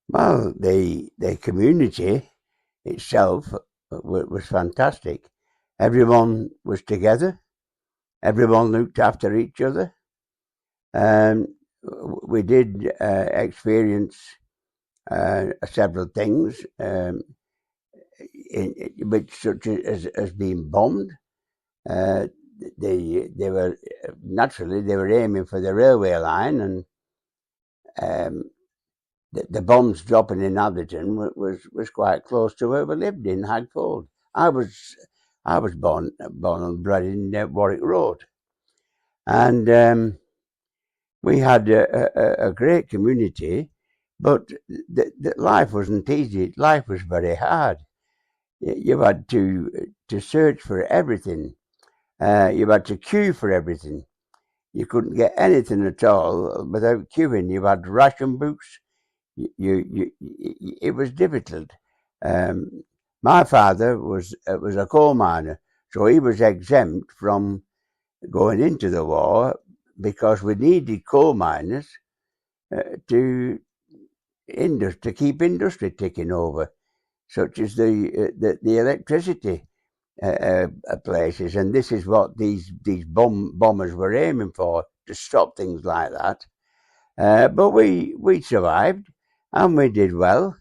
Well, the community itself was fantastic. Everyone was together. Everyone looked after each other. Um, we did experience several things, which such as being bombed. Uh, they were naturally they were aiming for the railway line, and um, the bombs dropping in Atherton was quite close to where we lived in Hagfold. I was born and bred in Warwick Road, and we had a great community, but life wasn't easy. Life was very hard. You had to search for everything. You had to queue for everything. You couldn't get anything at all without queuing. You had ration books. It was difficult. Um, my father was a coal miner, so he was exempt from going into the war because we needed coal miners to to keep industry ticking over, such as the electricity places, and this is what these bombers were aiming for, to stop things like that. But we survived, and we did well.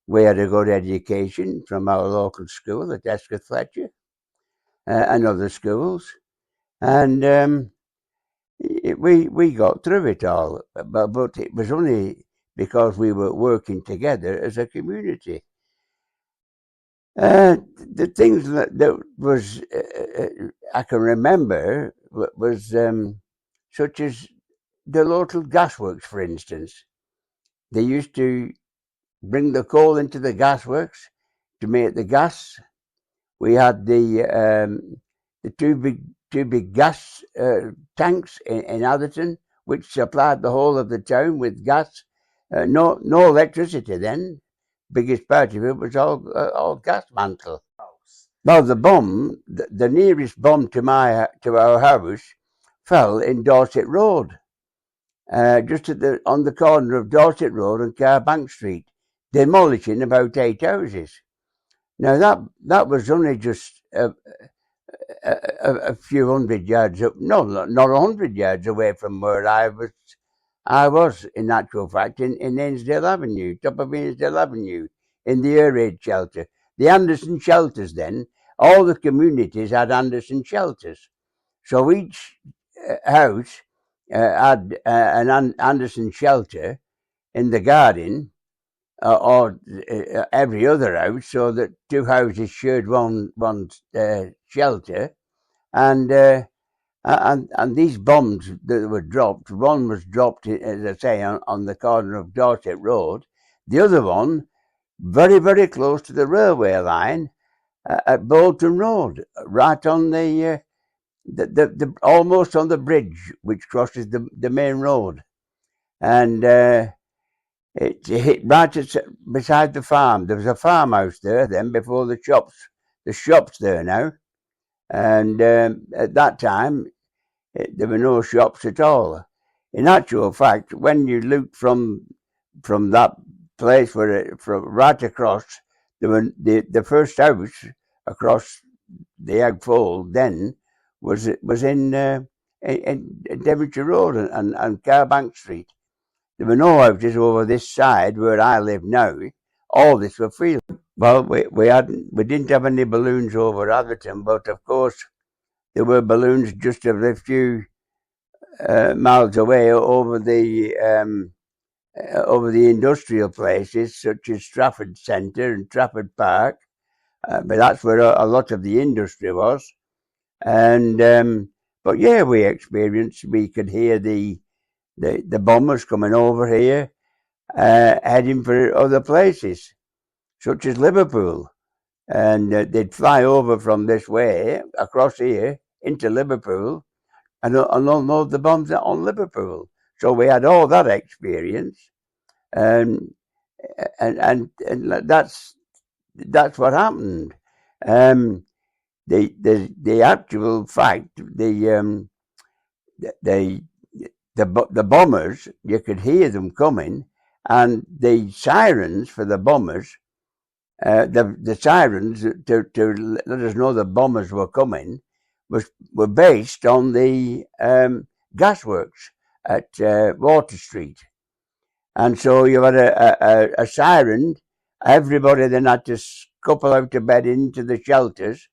We had a good education from our local school at Escott Fletcher and other schools, and we got through it all. But it was only because we were working together as a community. The things that was I can remember was such as the local gasworks, for instance. They used to bring the coal into the gasworks to make the gas. We had the two big gas tanks in Atherton, which supplied the whole of the town with gas. No electricity then. Biggest part of it was all gas mantle. Well, the nearest bomb to our house, fell in Dorset Road, just on the corner of Dorset Road and Carbank Street, demolishing about 8 houses. Now that was only just a few hundred yards up, no, not 100 yards away from where I was. I was, in actual fact, in Ainsdale Avenue, top of Ainsdale Avenue, in the air raid shelter. The Anderson shelters then, all the communities had Anderson shelters. So each house had an Anderson shelter in the garden, or every other house, so that two houses shared one shelter. And these bombs that were dropped, one was dropped, as I say, on the corner of Dorset Road. The other one, very, very close to the railway line at Bolton Road, right on the almost on the bridge which crosses the main road. And it hit right beside the farm. There was a farmhouse there then before the shops. The shop's there now. And at that time, there were no shops at all. In actual fact, when you looked from that place from right across, there were the first house across the Egg Fold then was in Devonshire Road and Carbank Street. There were no houses over this side where I live now. All this were fields. Well, we didn't have any balloons over Atherton, but of course there were balloons just a few miles away over the industrial places such as Trafford Centre and Trafford Park, but that's where a lot of the industry was. And but yeah, we could hear the bombers coming over here, heading for other places such as Liverpool, and they'd fly over from this way across here into Liverpool and unload the bombs on Liverpool. So we had all that experience, and that's what happened. Um, the actual fact, the bombers, you could hear them coming, and the sirens for the bombers, the sirens to let us know the bombers were coming, were based on the gasworks at Water Street. And so you had a siren. Everybody then had to scupper out of bed into the shelters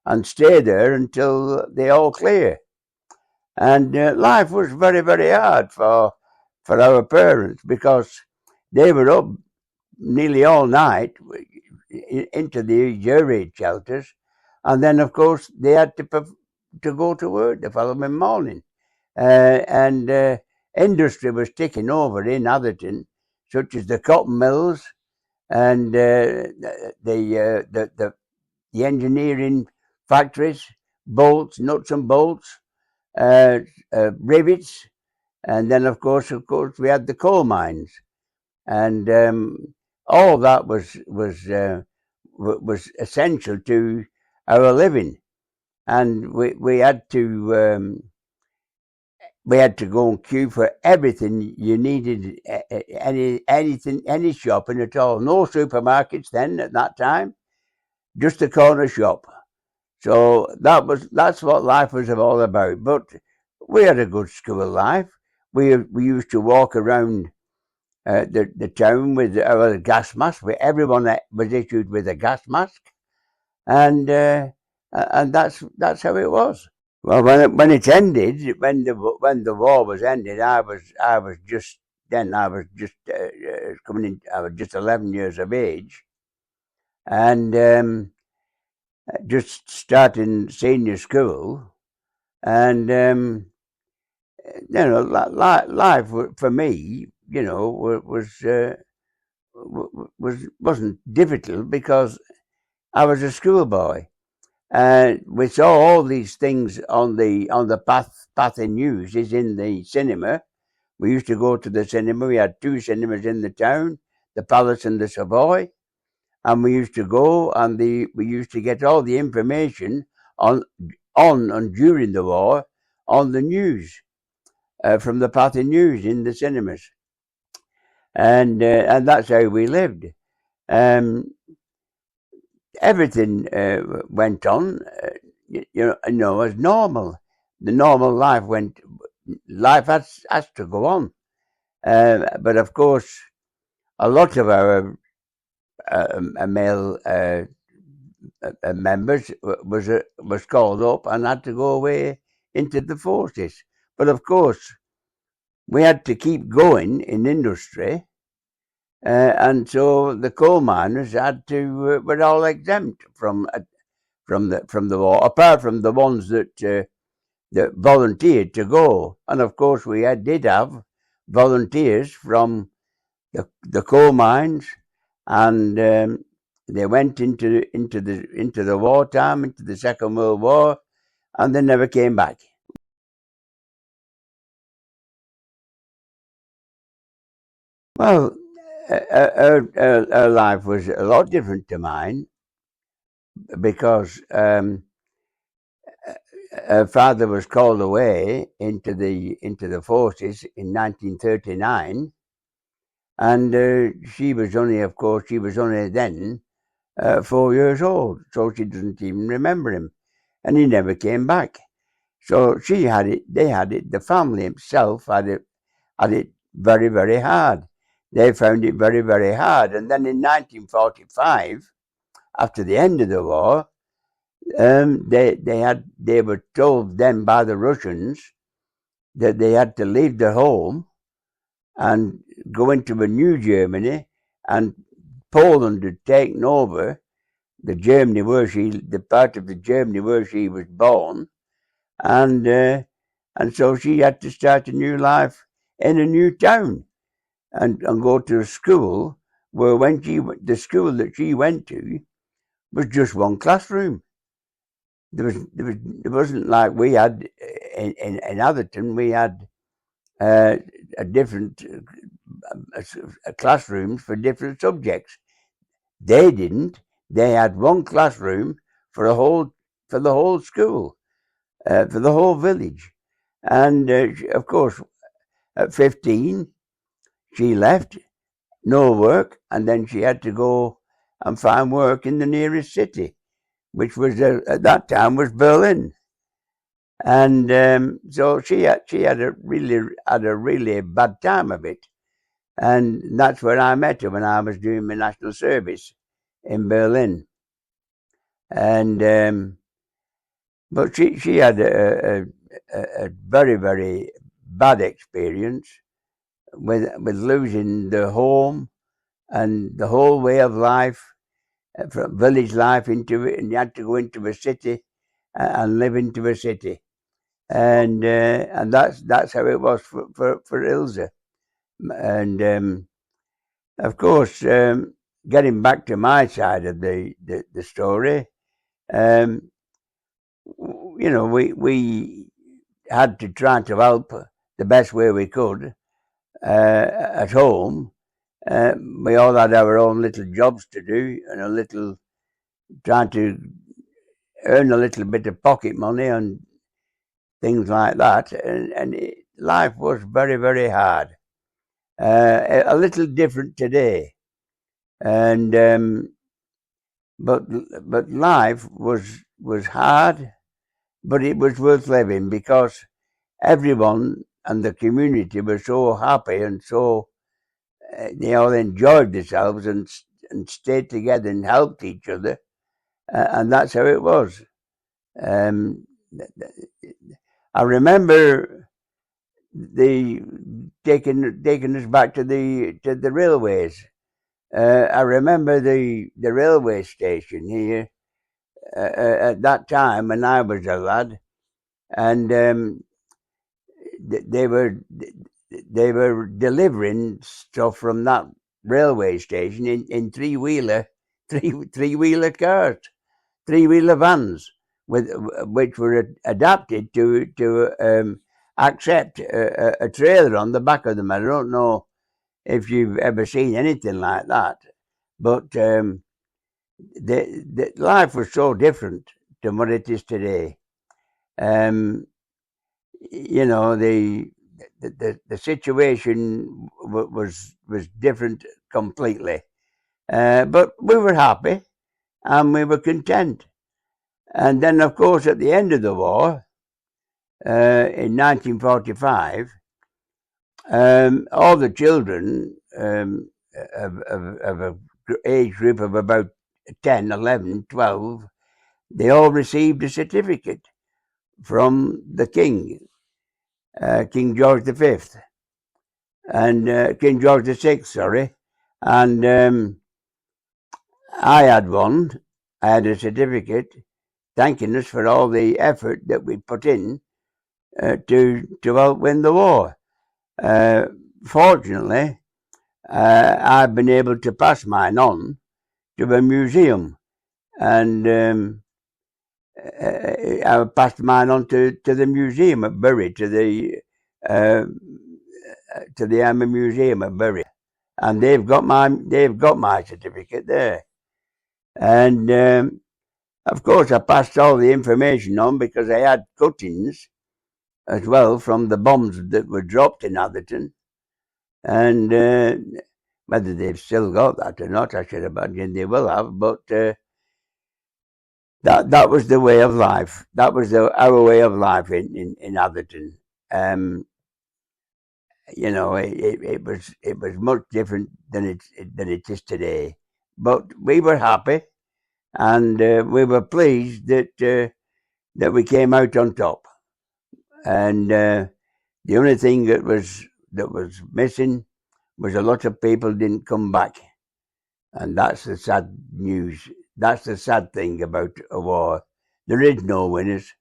and stay there until they all clear. And life was very, very hard for our parents, because they were up nearly all night into the air raid shelters, and then of course they had to go to work the following morning, and industry was taking over in Atherton, such as the cotton mills and the engineering factories, bolts, nuts and bolts, rivets, and then of course we had the coal mines, and all that was essential to our living, and we had to go and queue for everything you needed, any shopping at all. No supermarkets then at that time, just a corner shop. So that's what life was all about. But we had a good school life. We used to walk around the town with our gas mask. Everyone was issued with a gas mask, and that's how it was. Well, when it ended, when the war was ended, I was just coming in. I was just 11 years of age, and just starting senior school, and life for me, wasn't difficult, because I was a schoolboy. And we saw all these things on the path in news is in the cinema. We used to go to the cinema. We had two cinemas in the town, the Palace and the Savoy, and we used to go, and we used to get all the information on and during the war on the news, from the path in news in the cinemas, and that's how we lived. Everything went on, as normal. The normal life has to go on. But of course, a lot of our male members was called up and had to go away into the forces. But of course, we had to keep going in industry. And so the coal miners were all exempt from the war, apart from the ones that volunteered to go. And of course, we did have volunteers from the coal mines, and they went into the wartime, into the Second World War, and they never came back. Well, her life was a lot different to mine, because her father was called away into the forces in 1939, and she was only then 4 years old, so she doesn't even remember him, and he never came back. So she had it. They had it. The family itself had it very, very hard. They found it very, very hard. And then in 1945, after the end of the war, they were told then by the Russians that they had to leave their home and go into a new Germany, and Poland had taken over the part of the Germany where she was born, and so she had to start a new life in a new town, and go to a school where the school that she went to was just one classroom. It wasn't like we had in Atherton. We had a different classrooms for different subjects. They didn't. They had one classroom for the whole school, for the whole village. And of course, at 15, she left no work, and then she had to go and find work in the nearest city, which was at that time was Berlin. And so she had a really bad time of it, and that's where I met her when I was doing my national service in Berlin. And but she had a very, very bad experience with losing the home and the whole way of life, from village life into it, and you had to go into a city and live into a city, and that's how it was for Ilse. And of course, getting back to my side of the story, um, we had to try to help the best way we could at home. We all had our own little jobs to do, and trying to earn a little bit of pocket money and things like that. And life was very, very hard. A little different today, and but life was hard, but it was worth living because everyone and the community were so happy and so they all enjoyed themselves and stayed together and helped each other, and that's how it was. Um, I remember the taking us back to the railways. I remember the railway station here at that time when I was a lad, and they were delivering stuff from that railway station in three-wheeler cars, three-wheeler vans, which were adapted to accept a trailer on the back of them. I don't know if you've ever seen anything like that, but the life was so different to what it is today. Um, the situation was different completely, but we were happy and we were content. And then, of course, at the end of the war, in 1945, all the children of an age group of about 10, 11, 12, they all received a certificate from the King, King George V, and King George VI, sorry. And I had one. I had a certificate thanking us for all the effort that we put in to help win the war. Fortunately, I've been able to pass mine on to a museum, and I passed mine on to the museum at Bury, to the Army Museum at Bury, and they've got my certificate there. And of course, I passed all the information on because I had cuttings as well from the bombs that were dropped in Atherton, and whether they've still got that or not, I should imagine they will have. But that was the way of life. That was our way of life in Atherton. It was much different than it is today. But we were happy, and we were pleased that we came out on top. And the only thing that was missing was a lot of people didn't come back, and that's the sad news. That's the sad thing about a war. There is no winners,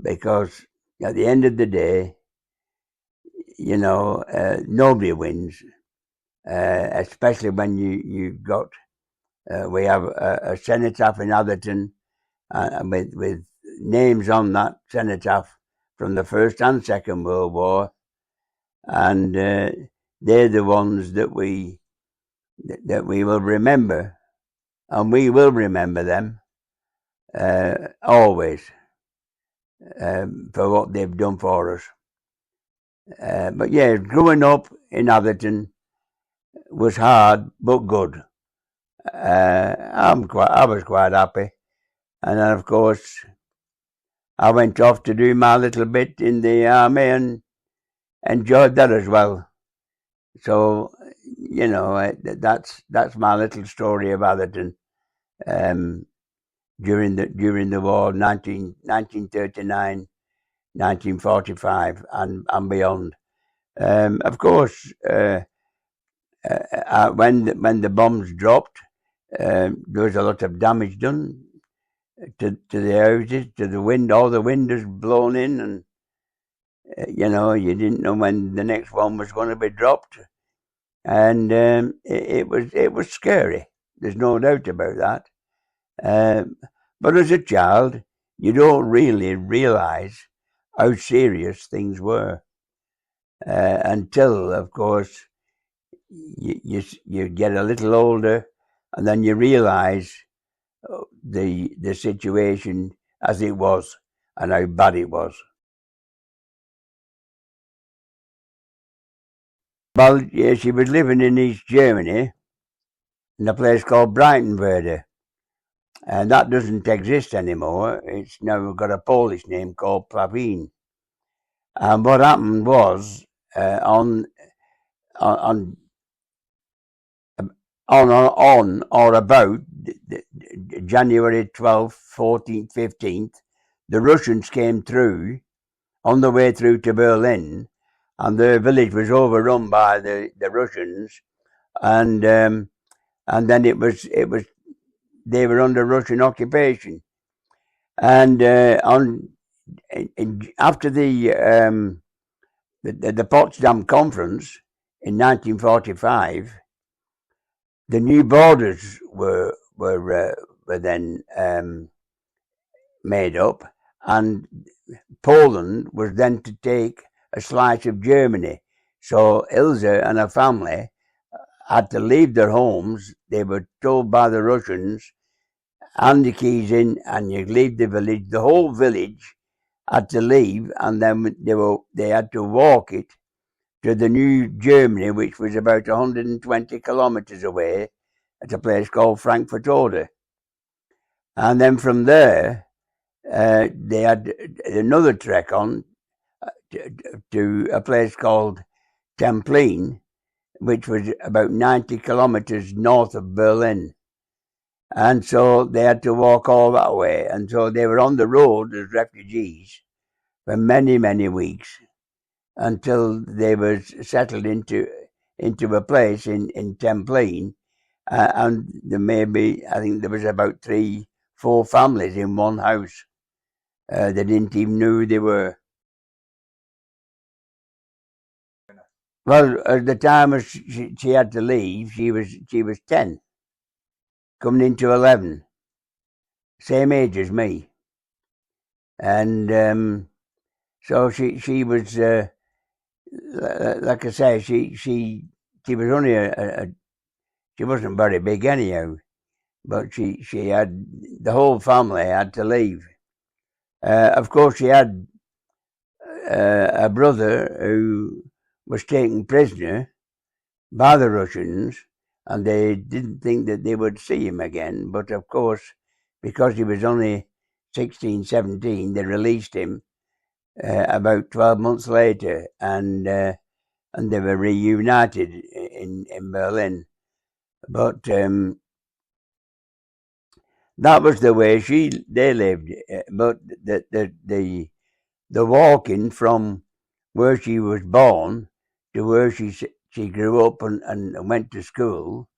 because at the end of the day, nobody wins. Especially when you got we have a cenotaph in Atherton with names on that cenotaph from the First and Second World War, and they're the ones that we will remember, and we will remember them always for what they've done for us. But yeah, growing up in Atherton, was hard but good. I was quite happy, and then of course I went off to do my little bit in the army and enjoyed that as well. So that's my little story of Atherton during the war, 1939, 1945, and beyond. Of course, when the bombs dropped, there was a lot of damage done to the houses, to the wind. All the windows blown in, and you didn't know when the next one was going to be dropped, and it was scary. There's no doubt about that. But as a child, you don't really realise how serious things were until, of course, you get a little older, and then you realise the situation as it was and how bad it was. Well, yeah, she was living in East Germany in a place called Breitenwerde, and that doesn't exist anymore. It's now got a Polish name called Plawin. And what happened was on or about January 12th, 14th, 15th, the Russians came through on the way through to Berlin, and their village was overrun by the Russians, and then it was they were under Russian occupation, and after the Potsdam Conference in 1945, the new borders were then made up, and Poland was then to take a slice of Germany. So Ilse and her family had to leave their homes. They were told by the Russians, hand the keys in and you leave the village. The whole village had to leave, and then they had to walk it to the new Germany, which was about 120 kilometres away at a place called Frankfurt Oder. And then from there, they had another trek on to a place called Templin, which was about 90 kilometres north of Berlin. And so they had to walk all that way. And so they were on the road as refugees for many, many weeks until they were settled into a place in Templin. And I think there was about 3-4 families in one house. They didn't even know who they were. Well, at the time she had to leave, she was 10, coming into 11, same age as me, and so she was like I say, she was only she wasn't very big anyhow, but she had the whole family had to leave. Of course, she had a brother who was taken prisoner by the Russians, and they didn't think that they would see him again. But of course, because he was only 16, 17, they released him about 12 months later, and they were reunited in Berlin. But that was the way they lived. But the walking from where she was born to where she grew up and went to school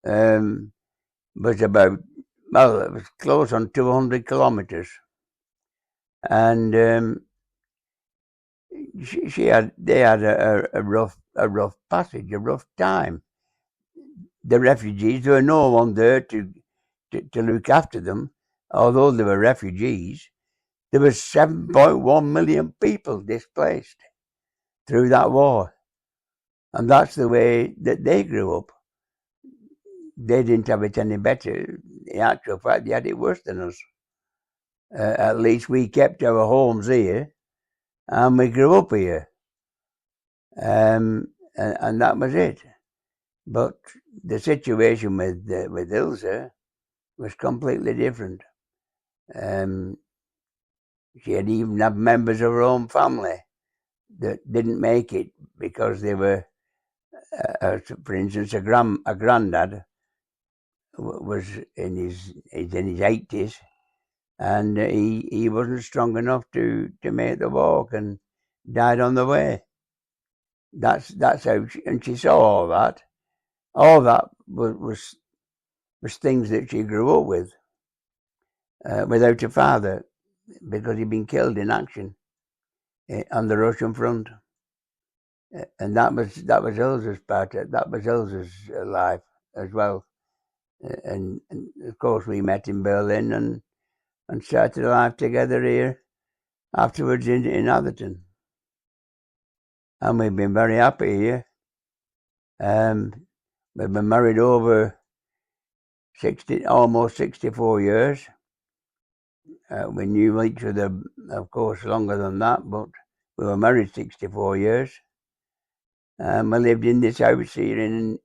was about, well, it was close on 200 kilometres, and they had a rough passage, a rough time. The refugees, there were no one there to look after them, although they were refugees. There was 7.1 million people displaced through that war, and that's the way that they grew up. They didn't have it any better. In actual fact, they had it worse than us. At least we kept our homes here, and we grew up here, and that was it. But the situation with Ilse was completely different. She had even had members of her own family that didn't make it because they were, for instance, a granddad was in his 80s, and he wasn't strong enough to make the walk and died on the way. That's how she saw all that. All that was things that she grew up with, without a father, because he'd been killed in action on the Russian front, and that was Ilse's part. That was Ilse's life as well, and of course we met in Berlin and started life together here afterwards in Atherton, and we've been very happy here. We've been married over almost 64 years. We knew each other, of course, longer than that, but we were married 64 years. We lived in this house here in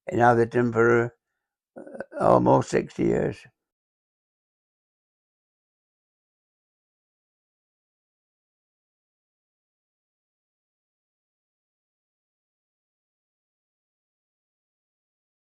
Atherton for almost 60 years.